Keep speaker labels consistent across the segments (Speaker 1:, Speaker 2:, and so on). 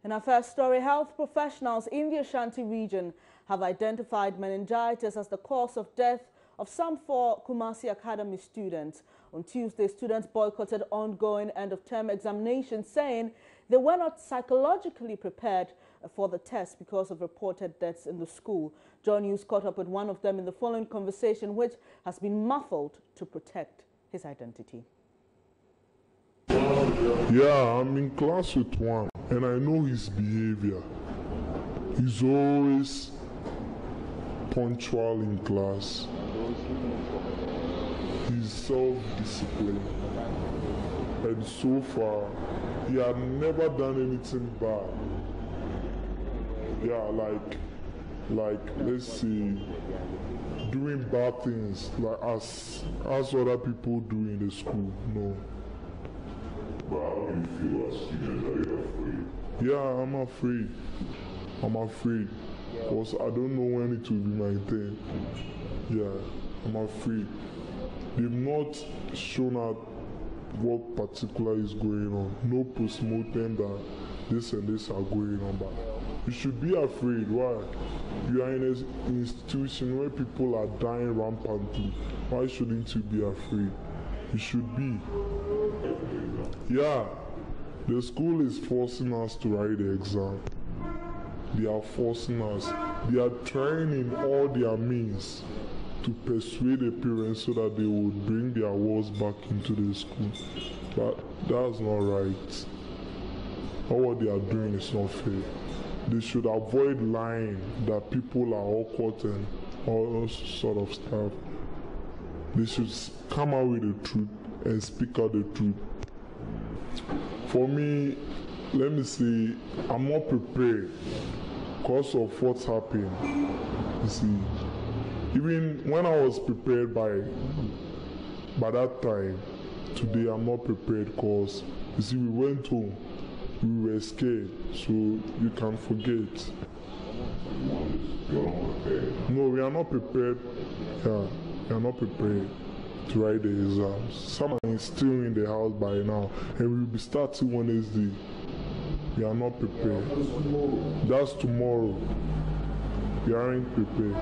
Speaker 1: In our first story, health professionals in the Ashanti region have identified meningitis as the cause of death of some 4 Kumasi Academy students. On Tuesday, students boycotted ongoing end-of-term examinations, saying they were not psychologically prepared for the test because of reported deaths in the school. John News caught up with one of them in the following conversation, which has been muffled to protect his identity.
Speaker 2: Yeah, I'm in class with one, and I know his behavior. He's always punctual in class. He's self-disciplined, and so far, he had never done anything bad. Yeah, like let's see, doing bad things like as other people do in the school. No.
Speaker 3: But how do you feel as students? Are you afraid?
Speaker 2: Yeah, I'm afraid. I'm afraid. Because I don't know when it will be my turn. Yeah, I'm afraid. They've not shown out what particular is going on. No post-mortem that this and this are going on. But you should be afraid. Why? You are in an institution where people are dying rampantly. Why shouldn't you be afraid? You should be. Yeah, the school is forcing us to write the exam. They are forcing us. They are trying in all their means to persuade the parents so that they would bring their wards back into the school. But that's not right. All what they are doing is not fair. They should avoid lying that people are awkward and all sort of stuff. They should come out with the truth and speak out the truth. For me, let me say, I'm not prepared because of what's happened. You see, even when I was prepared by that time, today I'm not prepared because, you see, we went home, we were scared, so you can forget. No, we are not prepared. Yeah, we are not prepared to write the exams. Some are still in the house by now, and we will be starting Wednesday. We are not prepared. That's tomorrow. We aren't prepared.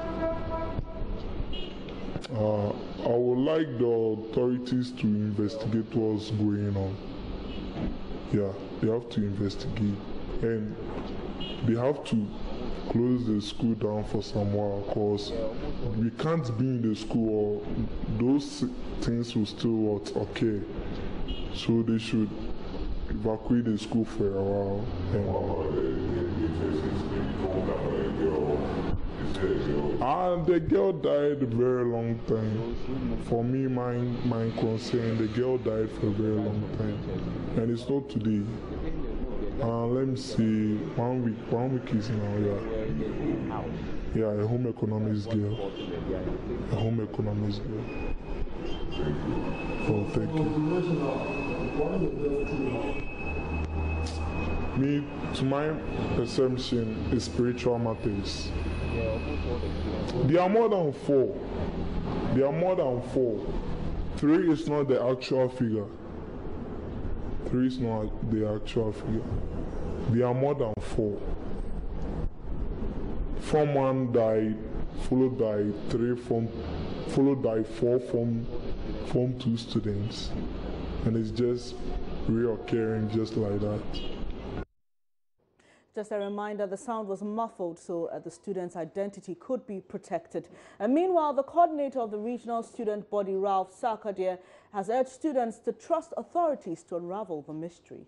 Speaker 2: I would like the authorities to investigate what's going on. Yeah, they have to investigate, and they have to close the school down for some while, because we can't be in the school or those things will still occur. So they should evacuate the school for a while. The girl died a very long time. For me, my concern, the girl died for a very long time, and it's not today. Let me see, 1 week is now, yeah, a home economics girl. A home economics girl. Oh, thank you. Me, to my perception, is spiritual matters. There are more than 4. There are more than 4. 3 is not the actual figure. 3 is not the actual figure. There are more than 4. Form 1 died, followed by 3 followed by 4 form 2 students, and it's just reoccurring just like that.
Speaker 1: Just a reminder, the sound was muffled so the student's identity could be protected. And meanwhile, the coordinator of the regional student body, Ralph Sarkodie, has urged students to trust authorities to unravel the mystery.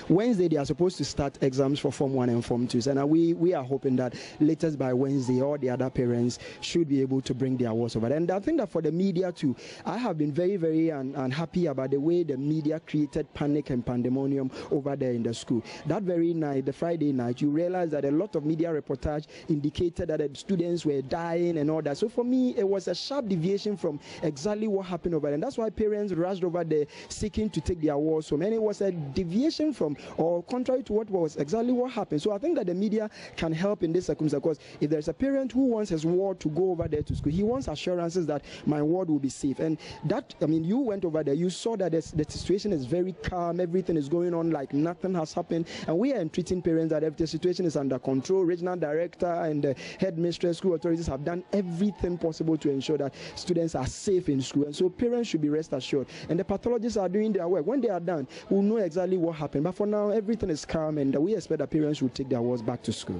Speaker 4: Wednesday, they are supposed to start exams for Form 1 and Form 2s, and we are hoping that latest by Wednesday, all the other parents should be able to bring their words over. And I think that for the media too, I have been very, very unhappy about the way the media created panic and pandemonium over there in the school. That very night, the Friday night, you realize that a lot of media reportage indicated that the students were dying and all that. So for me, it was a sharp deviation from exactly what happened over there. And that's why parents rushed over there seeking to take their words home. And it was a deviation deviation from or contrary to what was exactly what happened. So I think that the media can help in this circumstance, because if there's a parent who wants his ward to go over there to school, he wants assurances that my ward will be safe. And that, I mean, you went over there, you saw that the situation is very calm, everything is going on like nothing has happened, and we are entreating parents that if the situation is under control, regional director and the headmistress, school authorities have done everything possible to ensure that students are safe in school, and so parents should be rest assured. And the pathologists are doing their work. When they are done, we'll know exactly what happened. But for now, everything is calm, and we expect that parents will take their wards back to school.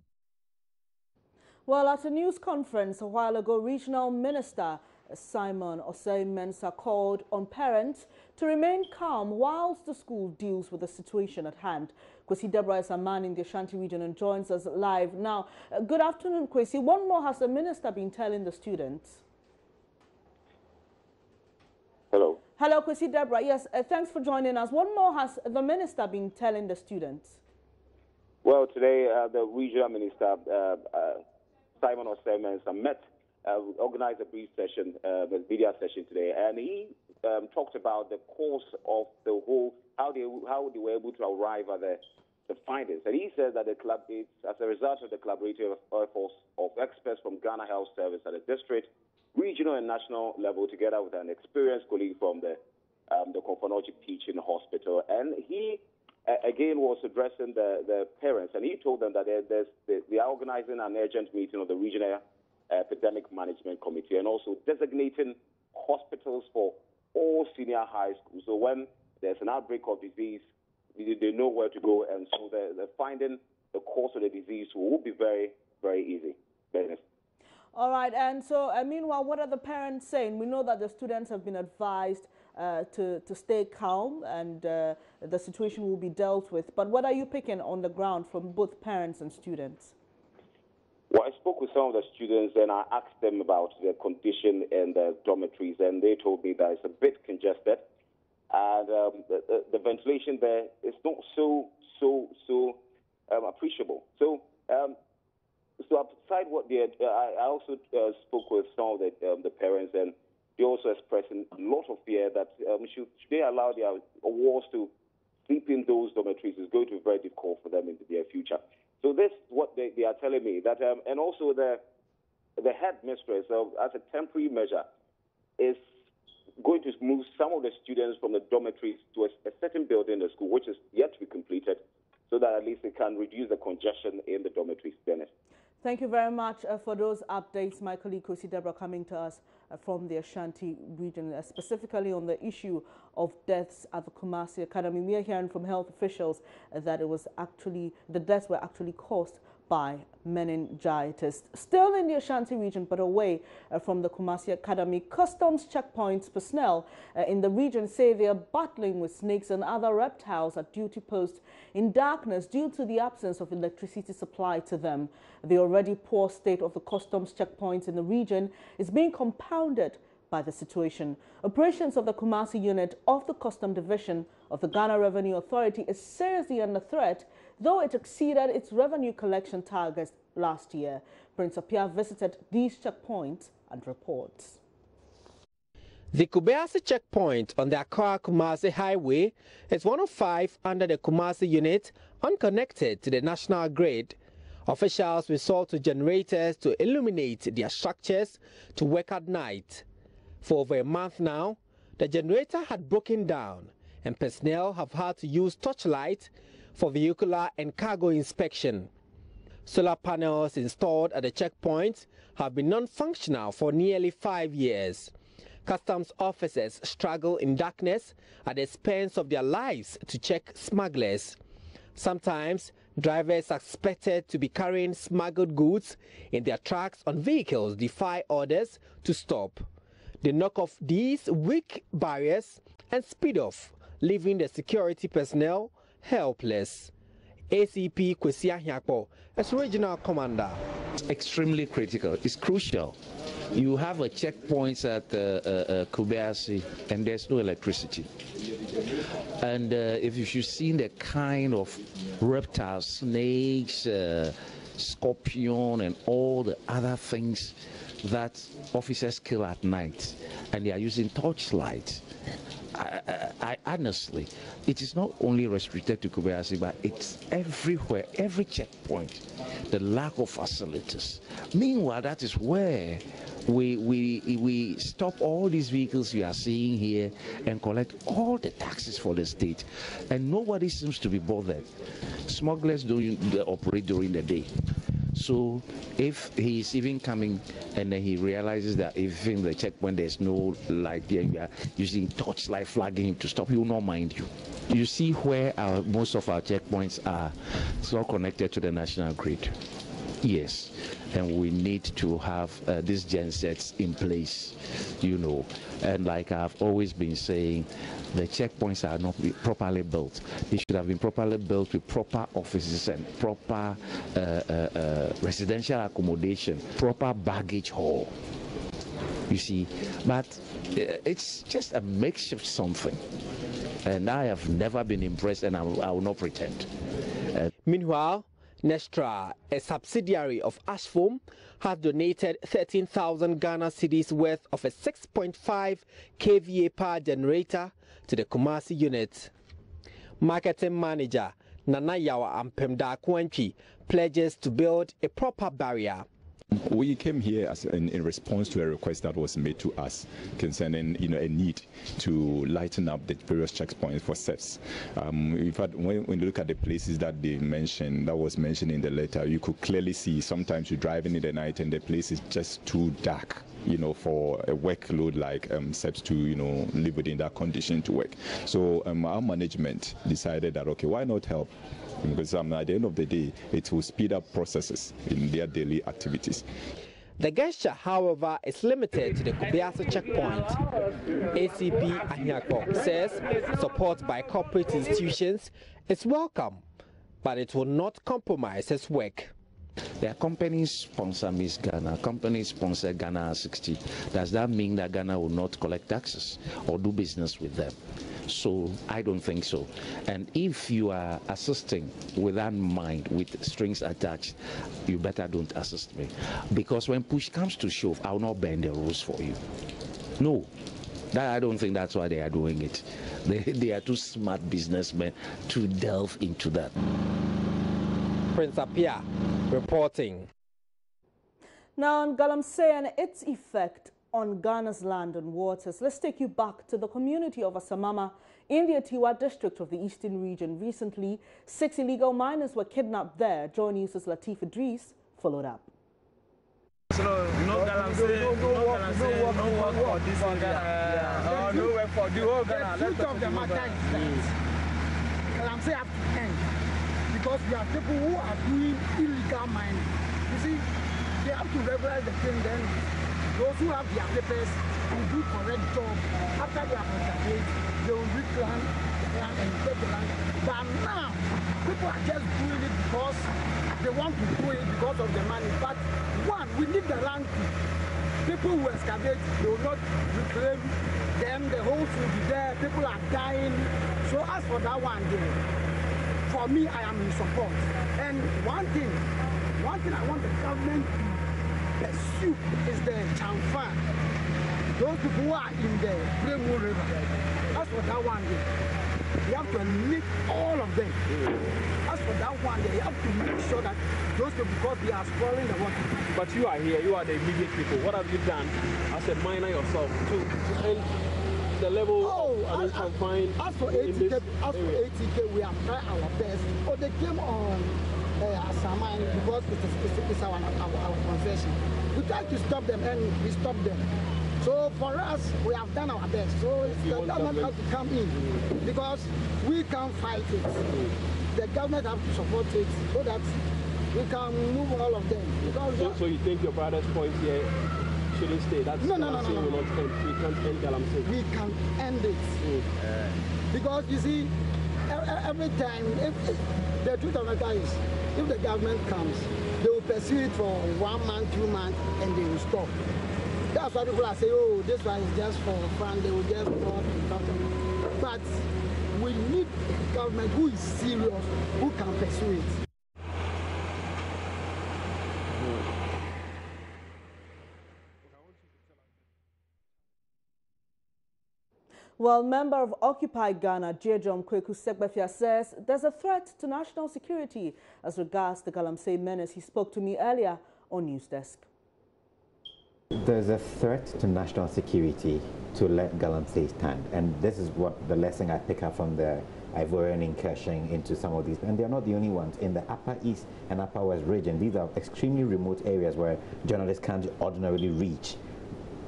Speaker 1: Well, at a news conference a while ago, Regional Minister Simon Osei-Mensah called on parents to remain calm whilst the school deals with the situation at hand. Kwesi Deborah is a man in the Ashanti region and joins us live now. Good afternoon, Kwesi. What more has the minister been telling the students?
Speaker 5: Hello.
Speaker 1: Hello, Kwesi Deborah. Yes, thanks for joining us. What more has the minister been telling the students?
Speaker 5: Well, today the regional minister, Simon Osei-Mensah, organized a brief session, a media session today, and he talked about the course of the whole, how they were able to arrive at the findings. And he said that the club is as a result of the collaborative efforts of experts from Ghana Health Service at the district, regional and national level, together with an experienced colleague from the Konfonochi Teaching Hospital. And he again was addressing the parents, and he told them that they are organizing an urgent meeting of the regional epidemic management committee, and also designating hospitals for all senior high schools. So when there's an outbreak of disease, they know where to go, and so the finding the cause of the disease will be very, very easy.
Speaker 1: All right, and so meanwhile, what are the parents saying? We know that the students have been advised to stay calm, and the situation will be dealt with. But what are you picking on the ground from both parents and students?
Speaker 5: Well, I spoke with some of the students and I asked them about their condition in the dormitories, and they told me that it's a bit congested, and the ventilation there is not so appreciable. So outside what I also spoke with some of the parents, and they also expressing a lot of fear that should they allow their wards to sleep in those dormitories is going to be very difficult for them in the near future. So this is what they are telling me, that and also the headmistress, as a temporary measure, is going to move some of the students from the dormitories to a certain building in the school, which is yet to be completed, so that at least it can reduce the congestion in the dormitories. Dennis.
Speaker 1: Thank you very much for those updates. My colleague Kwesi Deborah coming to us from the Ashanti region, specifically on the issue of deaths at the Kumasi Academy. We are hearing from health officials that the deaths were actually caused by meningitis. Still in the Ashanti region, but away from the Kumasi Academy, customs checkpoints personnel in the region say they are battling with snakes and other reptiles at duty post in darkness due to the absence of electricity supply to them. The already poor state of the customs checkpoints in the region is being compounded by the situation. Operations of the Kumasi unit of the Custom Division of the Ghana Revenue Authority is seriously under threat, though it exceeded its revenue collection targets last year. Prince Apia visited these checkpoints and reports.
Speaker 6: The Kubeasi checkpoint on the Accra-Kumasi highway is one of 5 under the Kumasi unit unconnected to the national grid. Officials resort to generators to illuminate their structures to work at night. For over a month now, the generator had broken down and personnel have had to use torchlight for vehicular and cargo inspection. Solar panels installed at the checkpoint have been non-functional for nearly 5 years. Customs officers struggle in darkness at the expense of their lives to check smugglers. Sometimes, drivers are expected to be carrying smuggled goods in their trucks on vehicles defy orders to stop. They knock off these weak barriers and speed off, leaving the security personnel helpless. ACP Kwesi Ahiakpo as regional commander.
Speaker 7: Extremely critical. It's crucial. You have a checkpoint at Kubeasi and there's no electricity. And if you've seen the kind of reptiles, snakes, scorpion and all the other things that officers kill at night, and they are using torchlight. I honestly, it is not only restricted to Kubeasi, but it's everywhere, every checkpoint, the lack of facilities. Meanwhile, that is where we stop all these vehicles you are seeing here and collect all the taxes for the state, and nobody seems to be bothered. Smugglers don't operate during the day. So if he's even coming and then he realizes that if in the checkpoint there's no light there, you are using torchlight flagging him to stop, he will not mind you. You see where most of our checkpoints are. It's all connected to the national grid. Yes, and we need to have these gensets in place, you know. And like I've always been saying, the checkpoints are not properly built. They should have been properly built with proper offices and proper residential accommodation, proper baggage hall. You see, but it's just a makeshift something. And I have never been impressed, and I will not pretend.
Speaker 6: Meanwhile, Nestra, a subsidiary of Ashform, has donated 13,000 Ghana cedis worth of a 6.5 kVA power generator to the Kumasi unit. Marketing manager Nana Yawa Ampemda Kwanchi pledges to build a proper barrier.
Speaker 8: We came here in response to a request that was made to us concerning, a need to lighten up the various checkpoints for thefts. In fact, when you look at the places that they mentioned, that was mentioned in the letter, you could clearly see sometimes you're driving in the night and the place is just too dark, for a workload like thefts to, live within that condition to work. So our management decided that, okay, why not help? Because at the end of the day, it will speed up processes in their daily activities.
Speaker 6: The gesture, however, is limited to the Kubeasi checkpoint. ACP Ahiako says support by corporate institutions is welcome, but it will not compromise his work.
Speaker 7: Their companies sponsor Miss Ghana, companies sponsor Ghana 60. Does that mean that Ghana will not collect taxes or do business with them? So I don't think so. And if you are assisting with that mind, with strings attached, you better don't assist me. Because when push comes to shove, I will not bend the rules for you. No, I don't think that's why they are doing it. They are too smart businessmen to delve into that.
Speaker 6: Prince Apia reporting.
Speaker 1: Now on Galamsey and its effect on Ghana's land and waters, let's take you back to the community of Asamama in the Atiwa district of the Eastern region. Recently, 6 illegal miners were kidnapped there. Joy News' Latif Idris followed up.
Speaker 9: So, no Galamsey, no work for this Ghana, no work for the whole Ghana. The truth of the matter is that Galamsey have to end because we have people who are doing illegal mining. You see, they have to regularize the thing then. Those who have their papers will do correct job. After they have graduated, they will reclaim the land and take the land. But now, people are just doing it because they want to do it because of the money. But one, we need the land to. People who excavate, they will not reclaim them. The holes will be there. People are dying. So as for that one there, for me, I am in support. And one thing I want the government to pursue is the Chamfa. Those people who are in the Bremo River. As for that one, you have to eliminate all of them. As for that one, you have to make sure that those people, because they are spoiling the water.
Speaker 10: But you are here, you are the immediate people. What have you done as a miner yourself to end the level of confined?
Speaker 9: As for 80K, we have tried our best. Oh, they came on Asaman because it's our concession. We tried to stop them and we stopped them. So for us, we have done our best. So the government has to come in because we can't fight it. The government has to support it so that we can move all of them.
Speaker 10: So you think your brother's point here shouldn't stay? That's
Speaker 9: no.
Speaker 10: We can't end Galamsey.
Speaker 9: We can end it. Because you see, every time, the truth of the matter is, if the government comes, they will pursue it for 1 month, 2 months, and they will stop. That's why people are saying, oh, this one is just for fun, they will just stop. But we need a government who is serious, who can pursue it.
Speaker 1: Well, member of Occupy Ghana, Jejom Kweku Segbefia, says there's a threat to national security as regards the Galamsey menace. He spoke to me earlier on News Desk.
Speaker 11: There's a threat to national security to let Galamsey stand, and this is what the lesson I pick up from the Ivorian incursion into some of these, and they're not the only ones. In the Upper East and Upper West region, these are extremely remote areas where journalists can't ordinarily reach.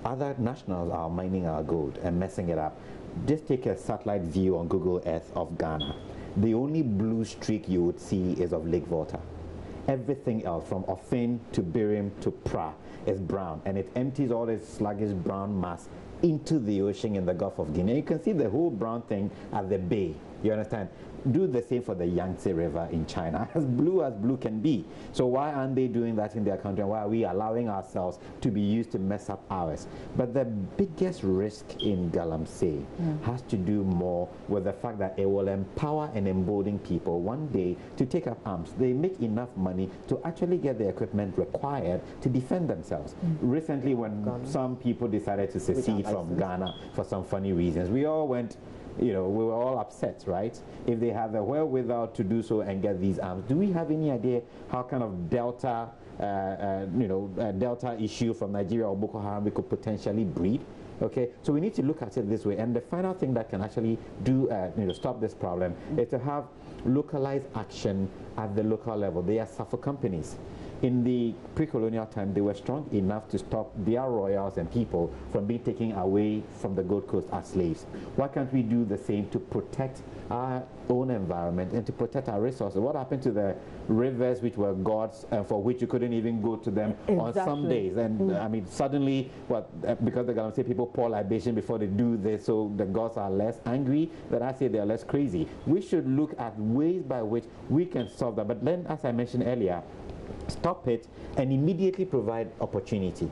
Speaker 11: Other nationals are mining our gold and messing it up. Just take a satellite view on Google Earth of Ghana. The only blue streak you would see is of Lake Volta. Everything else, from Ofin to Birim to Pra, is brown, and it empties all this sluggish brown mass into the ocean in the Gulf of Guinea. You can see the whole brown thing at the bay. You understand? Do the same for the Yangtze River in China, as blue can be. So why aren't they doing that in their country? Why are we allowing ourselves to be used to mess up ours? But the biggest risk in Galamsey has to do more with the fact that it will empower and embolden people one day to take up arms. They make enough money to actually get the equipment required to defend themselves. Recently, when some people decided to secede from Ghana for some funny reasons, we all went, you know, we were all upset, right? If they have the wherewithal to do so and get these arms, do we have any idea how kind of Delta issue from Nigeria or Boko Haram we could potentially breed? Okay, so we need to look at it this way. And the final thing that can actually do, stop this problem is to have localized action at the local level. They are suffer companies. In the pre-colonial time, they were strong enough to stop their royals and people from being taken away from the Gold Coast as slaves. Why can't we do the same to protect our own environment and to protect our resources? What happened to the rivers which were gods and for which you couldn't even go to them on some days? And I mean, suddenly, because the Galamsey people pour libation before they do this, so the gods are less angry, then I say they are less crazy. We should look at ways by which we can solve that. But then, as I mentioned earlier, stop it and immediately provide opportunity.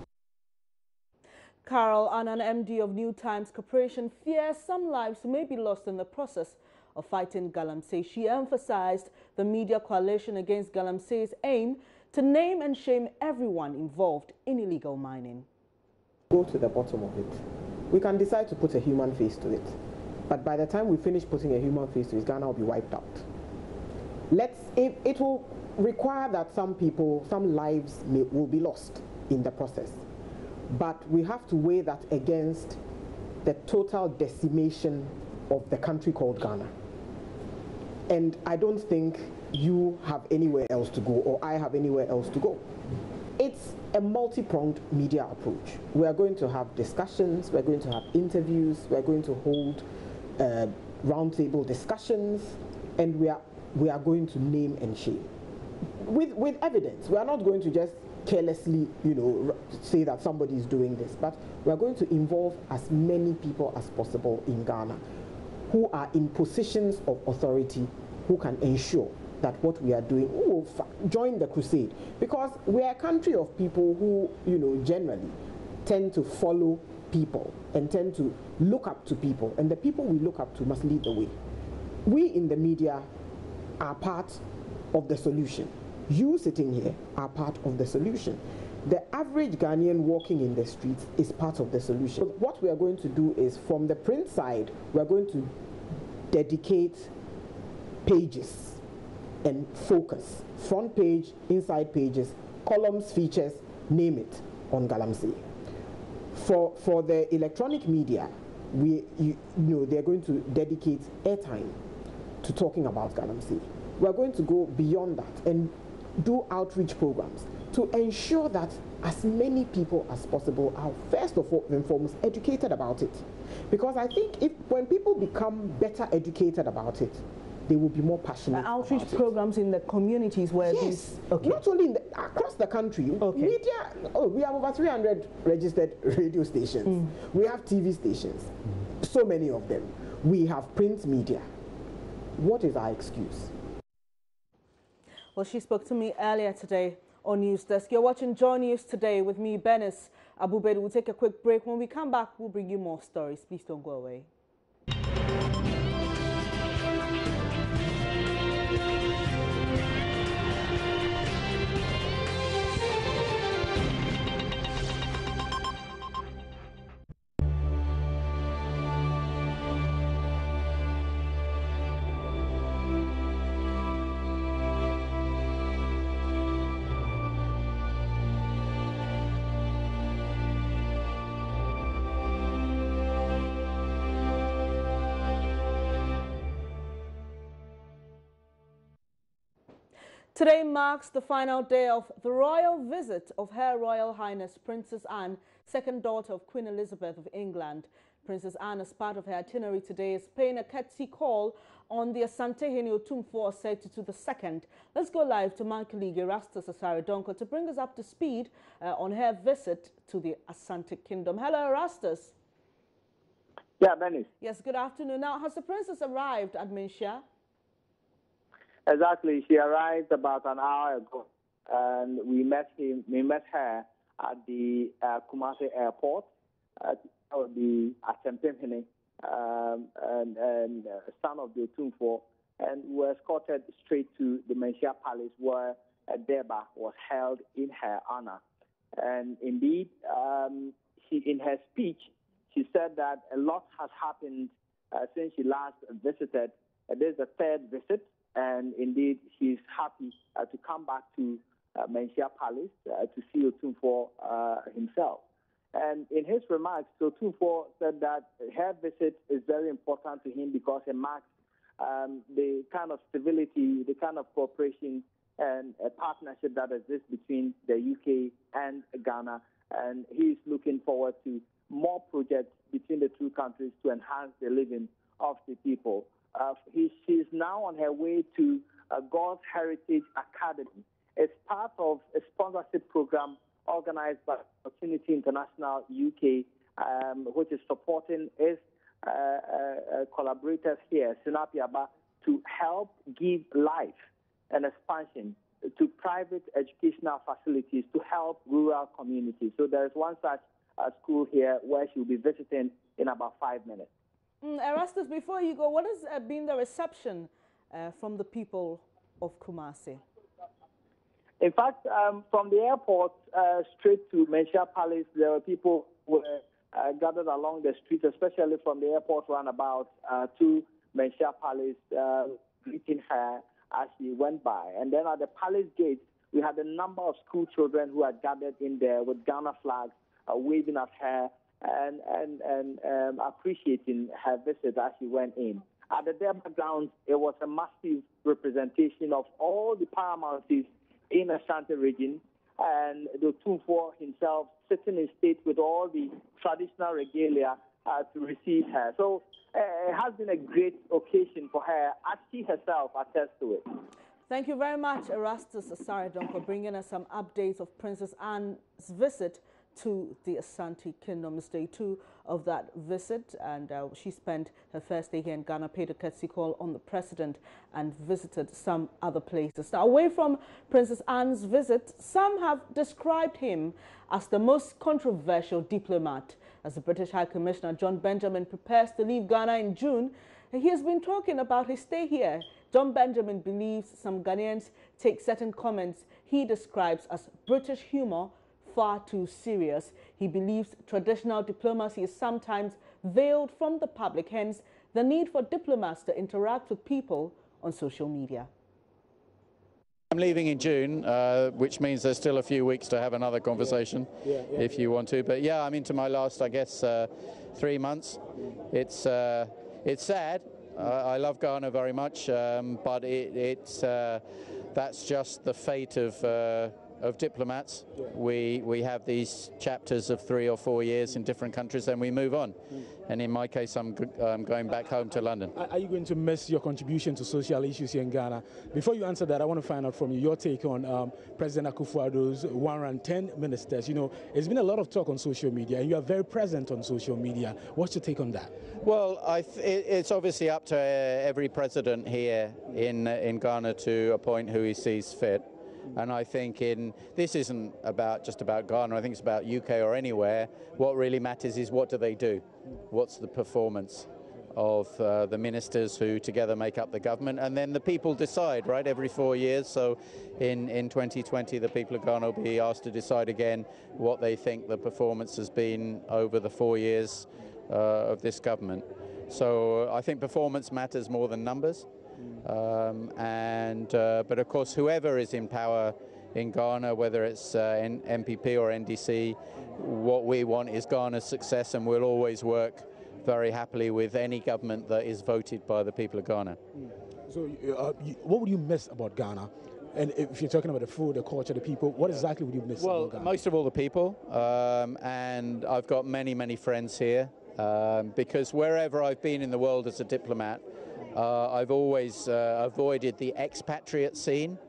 Speaker 1: Carol Annan, MD of New Times Corporation, fears some lives may be lost in the process of fighting Galamsey. She emphasized the media coalition against Galamsey's aim to name and shame everyone involved in illegal mining.
Speaker 12: Go to the bottom of it. We can decide to put a human face to it, but by the time we finish putting a human face to it, Ghana will be wiped out. It will require that some lives will be lost in the process. But we have to weigh that against the total decimation of the country called Ghana. And I don't think you have anywhere else to go or I have anywhere else to go. It's a multi-pronged media approach. We are going to have discussions, we're going to have interviews, we're going to hold roundtable discussions, and we are going to name and shame. With evidence. We are not going to just carelessly, say that somebody is doing this, but we are going to involve as many people as possible in Ghana who are in positions of authority, who can ensure that what we are doing, who will join the crusade. Because we are a country of people who, generally tend to follow people and tend to look up to people, and the people we look up to must lead the way. We in the media are part of the solution. You sitting here are part of the solution. The average Ghanaian walking in the streets is part of the solution. So what we are going to do is, from the print side, we are going to dedicate pages and focus. Front page, inside pages, columns, features, name it, on Galamsey. For the electronic media, they're going to dedicate airtime to talking about Galamsey. We're going to go beyond that and do outreach programs to ensure that as many people as possible are first and foremost educated about it. Because I think when people become better educated about it, they will be more passionate
Speaker 1: outreach about programs in the communities where
Speaker 12: not only across the country. Media, we have over 300 registered radio stations. We have TV stations, so many of them. We have print media. What is our excuse?
Speaker 1: Well, she spoke to me earlier today on News Desk. You're watching Joy News Today with me, Benis Abubed. We'll take a quick break. When we come back, we'll bring you more stories. Please don't go away. Today marks the final day of the royal visit of Her Royal Highness Princess Anne, second daughter of Queen Elizabeth of England. Princess Anne, as part of her itinerary today, is paying a courtesy call on the Asantehene Otumfuo Osei II. Let's go live to my colleague Erastus Asare-Donko to bring us up to speed on her visit to the Asante Kingdom. Hello, Erastus.
Speaker 13: Yeah, Benny.
Speaker 1: Yes, good afternoon. Now, has the princess arrived at Minsha?
Speaker 13: Exactly. She arrived about an hour ago, and we met her at the Kumasi airport. The Asantehene and son of the Otumfuo, and we were escorted straight to the Meningitis Palace, where a Deba was held in her honor. And indeed, in her speech, she said that a lot has happened since she last visited. This is the third visit, and indeed, she's happy to come back to Meningitis Palace to see Otumfuo himself. And in his remarks, Otumfuo said that her visit is very important to him because it marks the kind of stability, the kind of cooperation and a partnership that exists between the UK and Ghana. And he's looking forward to more projects between the two countries to enhance the living of the people. She's now on her way to God's Heritage Academy. It's part of a sponsorship program organized by Opportunity International UK, which is supporting its collaborators here, Sinapiaba, to help give life and expansion to private educational facilities to help rural communities. So there is one such school here where she will be visiting in about 5 minutes.
Speaker 1: Erastus, before you go, what has been the reception from the people of Kumasi?
Speaker 13: In fact, from the airport straight to Meningitis Palace, there were people who were gathered along the streets, especially from the airport roundabout to Meningitis Palace, greeting her as she went by. And then at the palace gate, we had a number of school children who had gathered in there with Ghana flags, waving at her and appreciating her visit as she went in. At the Deba grounds, it was a massive representation of all the paramounties in Ashanti region, and the Otumfuo himself sitting in state with all the traditional regalia to receive her. So it has been a great occasion for her, as she herself attests to it.
Speaker 1: Thank you very much, Erastus Asare-Donko, for bringing us some updates of Princess Anne's visit to the Asante Kingdom. It's day 2 of that visit, and she spent her first day here in Ghana, paid a courtesy call on the president, and visited some other places. Now, away from Princess Anne's visit, some have described him as the most controversial diplomat. As the British High Commissioner John Benjamin prepares to leave Ghana in June, he has been talking about his stay here. John Benjamin believes some Ghanaians take certain comments he describes as British humor far too serious. He believes traditional diplomacy is sometimes veiled from the public, hence the need for diplomats to interact with people on social media.
Speaker 14: I'm leaving in June, which means there's still a few weeks to have another conversation if you want to. But yeah, I'm into my last, I guess, 3 months. It's sad. I love Ghana very much, but that's just the fate of diplomats. We have these chapters of 3 or 4 years in different countries, and we move on. And in my case, I'm going back home to London.
Speaker 15: Are you going to miss your contribution to social issues here in Ghana? Before you answer that, I want to find out from you your take on President Akufo-Addo's 110 ministers. You know, there's been a lot of talk on social media, and you are very present on social media. What's your take on that?
Speaker 14: Well, it's obviously up to every president here in Ghana to appoint who he sees fit. And I think this isn't just about Ghana. I think it's about UK or anywhere. What really matters is what do they do? What's the performance of the ministers who together make up the government? And then the people decide, right, every 4 years. So in 2020, the people of Ghana will be asked to decide again what they think the performance has been over the 4 years of this government. So I think performance matters more than numbers. But of course, whoever is in power in Ghana, whether it's NPP or NDC, what we want is Ghana's success, and we'll always work very happily with any government that is voted by the people of Ghana.
Speaker 15: So what would you miss about Ghana And if you're talking about the food, the culture, the people, what exactly would you miss?
Speaker 14: Well, most of all the people, and I've got many, many friends here, because wherever I've been in the world as a diplomat, I've always avoided the expatriate scene,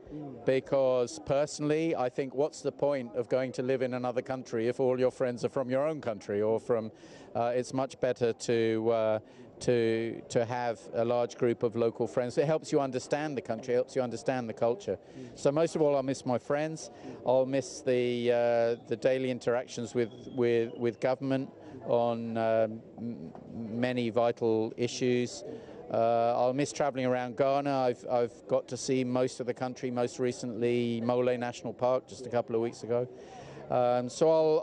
Speaker 14: because personally I think, what's the point of going to live in another country if all your friends are from your own country, or from it's much better to have a large group of local friends. It helps you understand the country, helps you understand the culture. So most of all, I'll miss my friends. I'll miss the daily interactions with government on many vital issues. I'll miss travelling around Ghana. I've got to see most of the country, most recently Mole National Park just a couple of weeks ago. So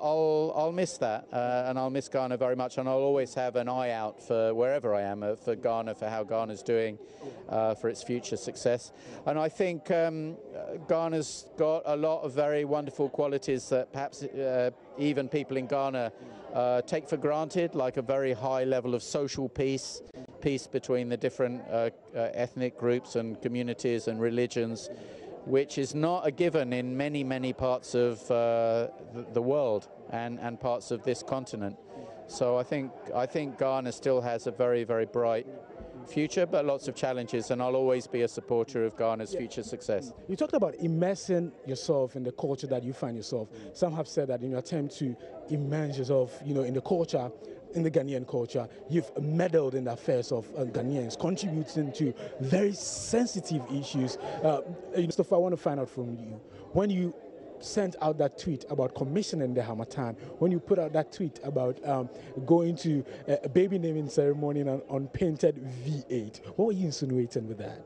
Speaker 14: I'll miss that, and I'll miss Ghana very much, and I'll always have an eye out for wherever I am for Ghana, for how Ghana's doing, for its future success. And I think Ghana's got a lot of very wonderful qualities that perhaps even people in Ghana take for granted, like a very high level of social peace between the different ethnic groups and communities and religions, which is not a given in many, many parts of the world and parts of this continent. So I think Ghana still has a very, very bright future, but lots of challenges, and I'll always be a supporter of Ghana's future success.
Speaker 15: You talked about immersing yourself in the culture that you find yourself. Some have said that in your attempt to immerse yourself, in the culture, in the Ghanaian culture, you've meddled in the affairs of Ghanaians, contributing to very sensitive issues. Stuff I want to find out from you. When you sent out that tweet about commissioning the Harmattan, when you put out that tweet about going to a baby naming ceremony on painted V8, what were you insinuating with that?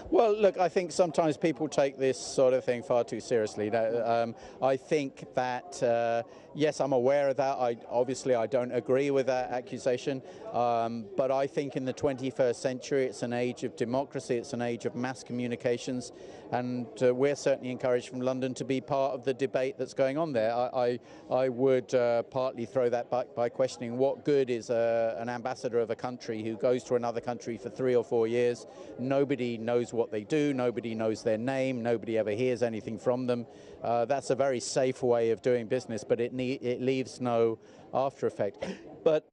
Speaker 14: Well, look, I think sometimes people take this sort of thing far too seriously. I think that, yes, I'm aware of that. Obviously, I don't agree with that accusation. But I think in the 21st century, it's an age of democracy. It's an age of mass communications. And we're certainly encouraged from London to be part of the debate that's going on there. I would partly throw that back by questioning what good is an ambassador of a country who goes to another country for 3 or 4 years. Nobody knows what they do, nobody knows their name, nobody ever hears anything from them. That's a very safe way of doing business, but it leaves no after effect. But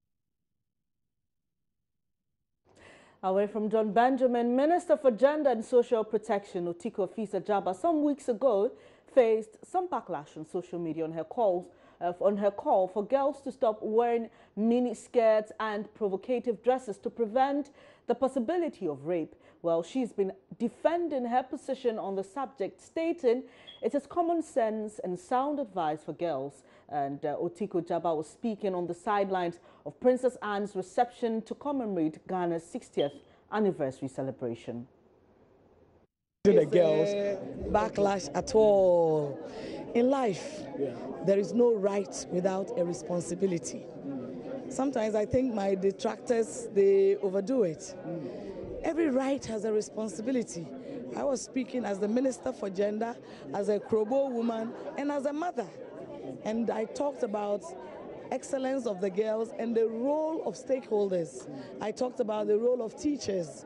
Speaker 1: away from John Benjamin, Minister for Gender and Social Protection, Otiko Afisa-Jaba, some weeks ago faced some backlash on social media on her call for girls to stop wearing mini skirts and provocative dresses to prevent the possibility of rape. Well, she's been defending her position on the subject, stating it is common sense and sound advice for girls. And Otiko Jaba was speaking on the sidelines of Princess Anne's reception to commemorate Ghana's 60th anniversary celebration.
Speaker 16: The girls backlash at all. In life, there is no right without a responsibility. Sometimes I think my detractors, they overdo it. Every right has a responsibility. I was speaking as the Minister for Gender, as a Krobo woman, and as a mother. And I talked about excellence of the girls and the role of stakeholders. I talked about the role of teachers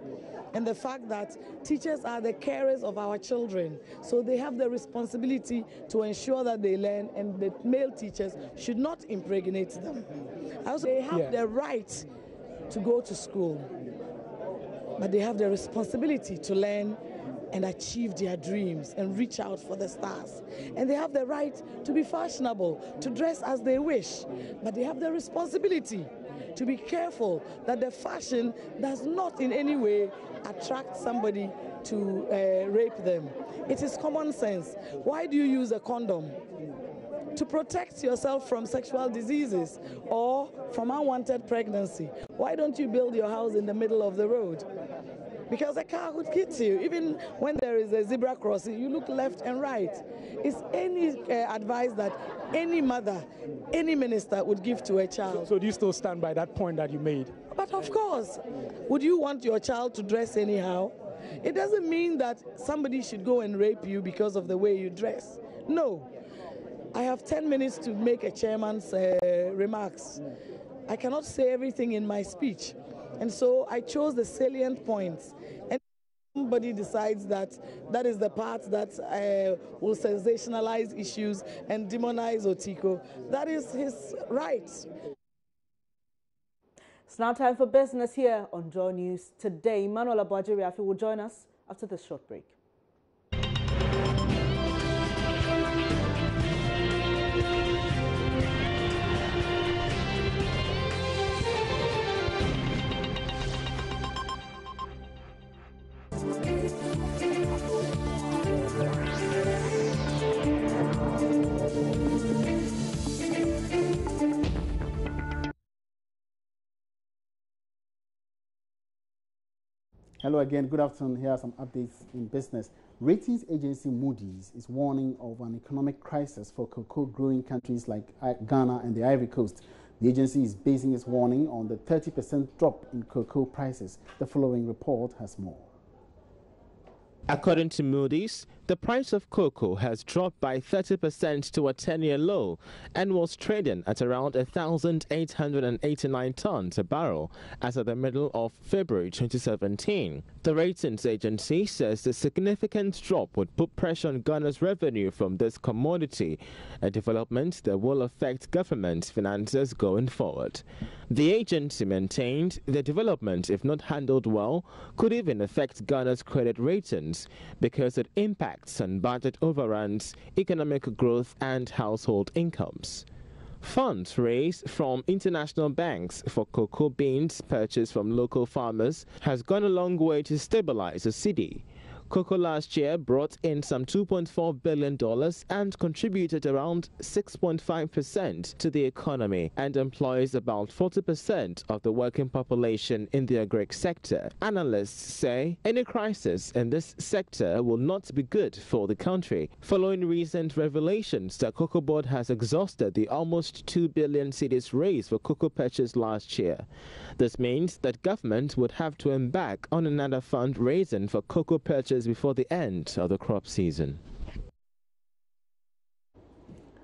Speaker 16: and the fact that teachers are the carers of our children. So they have the responsibility to ensure that they learn, and the male teachers should not impregnate them. Also, they have the right to go to school, but they have the responsibility to learn and achieve their dreams and reach out for the stars. And they have the right to be fashionable, to dress as they wish, but they have the responsibility to be careful that the fashion does not in any way attract somebody to rape them. It is common sense. Why do you use a condom? To protect yourself from sexual diseases or from unwanted pregnancy. Why don't you build your house in the middle of the road? Because a car could hit you. Even when there is a zebra crossing, you look left and right. Is any advice that any mother, any minister would give to a child?
Speaker 15: So do you still stand by that point that you made?
Speaker 16: But of course. Would you want your child to dress anyhow? It doesn't mean that somebody should go and rape you because of the way you dress. No. I have 10 minutes to make a chairman's remarks. I cannot say everything in my speech. And so I chose the salient points. And somebody decides that that is the part that will sensationalize issues and demonize Otiko, that is his right.
Speaker 1: It's now time for business here on Joy News Today. Manuel Abwajiri will join us after this short break.
Speaker 17: Hello again, good afternoon. Here are some updates in business. Ratings agency Moody's is warning of an economic crisis for cocoa growing countries like Ghana and the Ivory Coast. The agency is basing its warning on the 30% drop in cocoa prices. The following report has more.
Speaker 18: According to Moody's, the price of cocoa has dropped by 30% to a 10-year low and was trading at around 1,889 tons a barrel as at the middle of February 2017. The ratings agency says the significant drop would put pressure on Ghana's revenue from this commodity, a development that will affect government finances going forward. The agency maintained the development, if not handled well, could even affect Ghana's credit ratings because it impacts on budget overruns, economic growth and household incomes. Funds raised from international banks for cocoa beans purchased from local farmers has gone a long way to stabilize the city. Cocoa last year brought in some $2.4 billion and contributed around 6.5% to the economy and employs about 40% of the working population in the agric sector. Analysts say any crisis in this sector will not be good for the country, following recent revelations that Cocoa Board has exhausted the almost 2 billion cedis raised for cocoa purchase last year. This means that government would have to embark on another fundraising for cocoa purchase before the end of the crop season.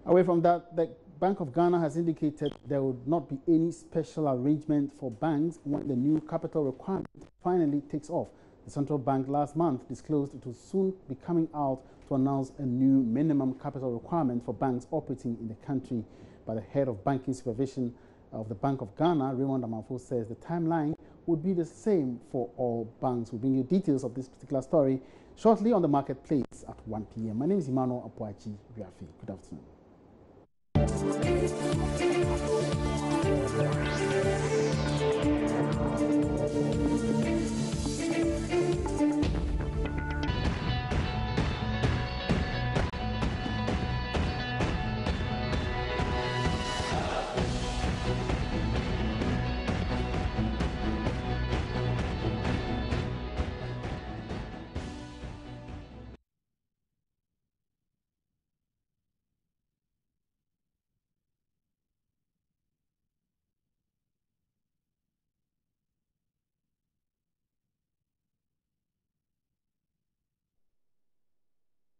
Speaker 17: Away from that, the Bank of Ghana has indicated there would not be any special arrangement for banks when the new capital requirement finally takes off. The central bank last month disclosed it will soon be coming out to announce a new minimum capital requirement for banks operating in the country. By the head of banking supervision of the Bank of Ghana, Raymond Amanfo, says the timeline would be the same for all banks. We'll bring you details of this particular story shortly on the marketplace at 1 p.m. My name is Emmanuel Apuachi Riafi. Good afternoon.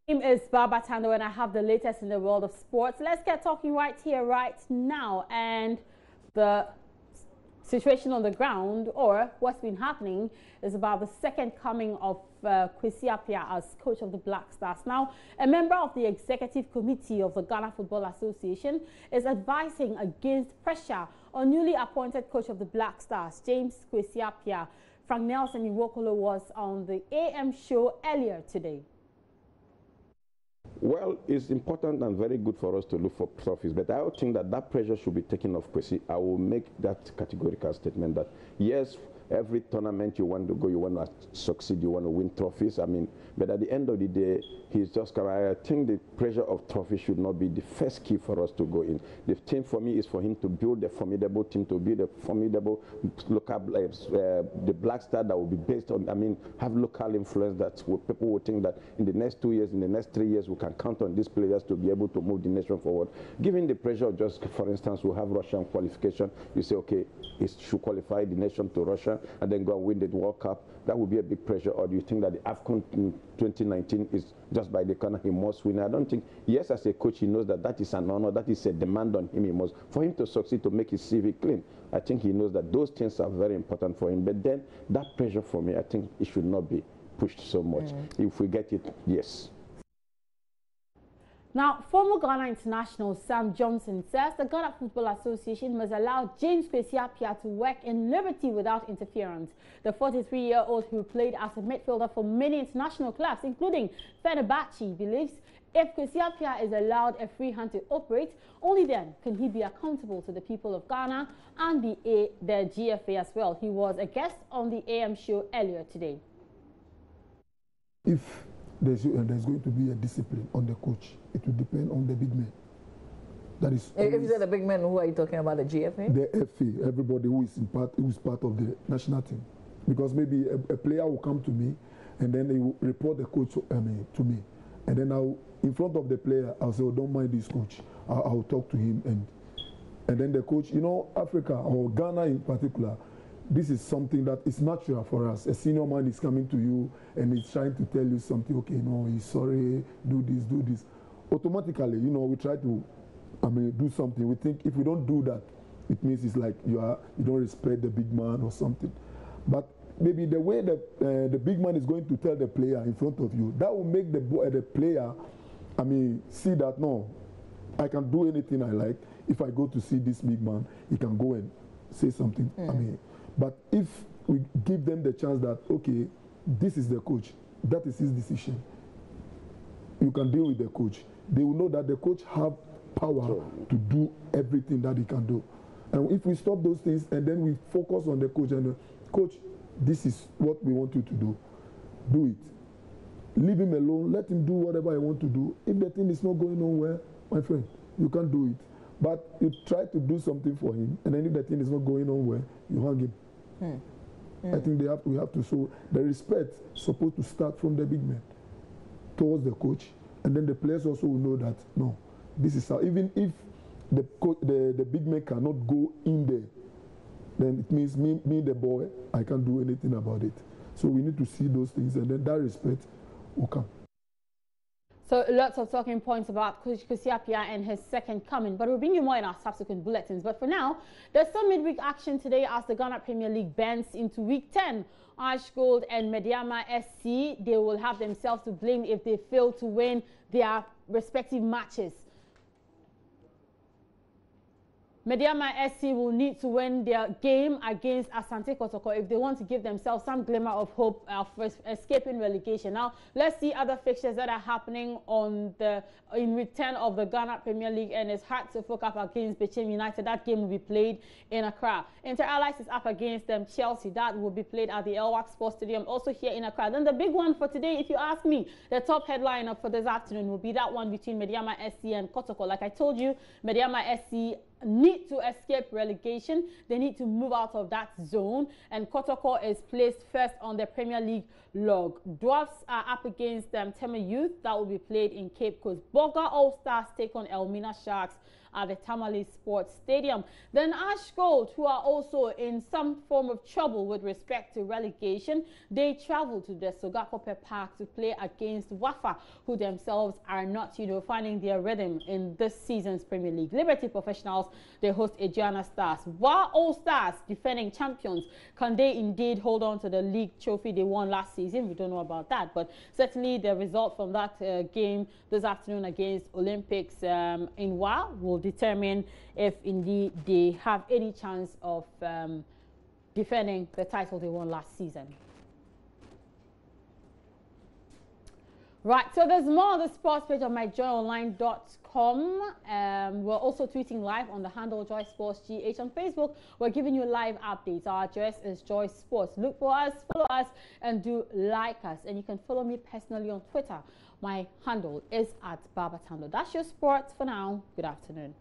Speaker 19: My name is Baba Tando and I have the latest in the world of sports. Let's get talking right here, right now. And the situation on the ground, or what's been happening, is about the second coming of Kwesi Appiah as coach of the Black Stars. Now, a member of the executive committee of the Ghana Football Association is advising against pressure on newly appointed coach of the Black Stars, James Kwesi Appiah. Frank Nelson Iwokolo was on the AM show earlier today.
Speaker 20: Well, it's important and very good for us to look for trophies, but I think that that pressure should be taken off Kwesi. I will make that categorical statement that, yes, every tournament you want to go, you want to succeed, you want to win trophies. I mean, but at the end of the day, he's just, I think the pressure of trophy should not be the first key for us to go in. The thing for me is for him to build a formidable team, to build a formidable local, the Black Star that will be based on, I mean, have local influence that people will think that in the next 2 years, in the next 3 years, we can count on these players to be able to move the nation forward. Given the pressure of just, for instance, we have Russian qualification, you say, okay, it should qualify the nation to Russia and then go and win the World Cup. That would be a big pressure. Or do you think that the AFCON in 2019 is just by the corner, he must win? I don't think, yes, as a coach, he knows that that is an honor, that is a demand on him. He must, for him to succeed, to make his CV clean, I think he knows that those things are very important for him. But then that pressure for me, I think it should not be. pushed so much. If we get it, yes.
Speaker 19: Now, former Ghana international Sam Johnson says the Ghana Football Association must allow James Kwesi Appiah to work in liberty without interference. The 43-year-old, who played as a midfielder for many international clubs, including Fenerbahce, believes if Kwesi Appiah is allowed a free hand to operate, only then can he be accountable to the people of Ghana and the GFA as well. He was a guest on the AM show earlier today.
Speaker 21: If there's going to be a discipline on the coach, it will depend on the big men. That is.
Speaker 22: If you say the big men, who are you talking about? The GFA?
Speaker 21: The FA, everybody who is part of the national team, because maybe a player will come to me, and then they will report the coach to me, and then in front of the player, I'll say, oh, don't mind this coach. I'll talk to him, and then the coach, Africa or Ghana in particular. This is something that is natural for us. A senior man is coming to you and he's trying to tell you something. Okay, no, he's sorry. Do this, do this. Automatically, we try to, do something. We think if we don't do that, it means it's like you don't respect the big man or something. But maybe the way that the big man is going to tell the player in front of you, that will make the player, see that no, I can do anything I like. If I go to see this big man, he can go and say something. But if we give them the chance that, okay, this is the coach, that is his decision, you can deal with the coach. They will know that the coach have power to do everything that he can do. And if we stop those things and then we focus on the coach and coach, this is what we want you to do. Do it. Leave him alone. Let him do whatever he wants to do. If the thing is not going nowhere, my friend, you can't do it. But you try to do something for him, and then if the thing is not going nowhere, you hang him. I think we have to show the respect supposed to start from the big man towards the coach, and then the players also will know that no, this is how. Even if the big man cannot go in there, then it means me the boy, I can't do anything about it. So we need to see those things, and then that respect will come.
Speaker 19: So lots of talking points about Kwesi Appiah and his second coming, but we'll bring you more in our subsequent bulletins. But for now, there's some midweek action today as the Ghana Premier League bends into week 10. Ash Gold and Mediama SC, they will have themselves to blame if they fail to win their respective matches. Mediama SC will need to win their game against Asante Kotoko if they want to give themselves some glimmer of hope of escaping relegation. Now, let's see other fixtures that are happening in week 10 of the Ghana Premier League, and it's hard to focus up against Bechem United. That game will be played in Accra. Inter Allies is up against Chelsea. That will be played at the Elwak Sports Stadium, also here in Accra. Then the big one for today, if you ask me, the top headliner for this afternoon will be that one between Mediama SC and Kotoko. Like I told you, Mediama SC need to escape relegation. They need to move out of that zone, and Kotoko is placed first on the Premier League log. Dwarfs are up against Tema Youth. That will be played in Cape Coast. Boga All Stars take on Elmina Sharks at the Tamale Sports Stadium. Then Ash Gold, who are also in some form of trouble with respect to relegation, they travel to the Sogakope Park to play against Wafa, who themselves are not, finding their rhythm in this season's Premier League. Liberty Professionals, they host Adriana Stars. While All Stars, defending champions, can they indeed hold on to the league trophy they won last season? We don't know about that, but certainly the result from that game this afternoon against Olympics in Wa will determine if indeed they have any chance of defending the title they won last season. Right, so there's more on the sports page of myjoyonline.com. We're also tweeting live on the handle Joy Sports GH. On Facebook, we're giving you live updates. Our address is Joy Sports. Look for us, follow us, and do like us. And you can follow me personally on Twitter. My handle is @Babatando. That's your sports for now. Good afternoon.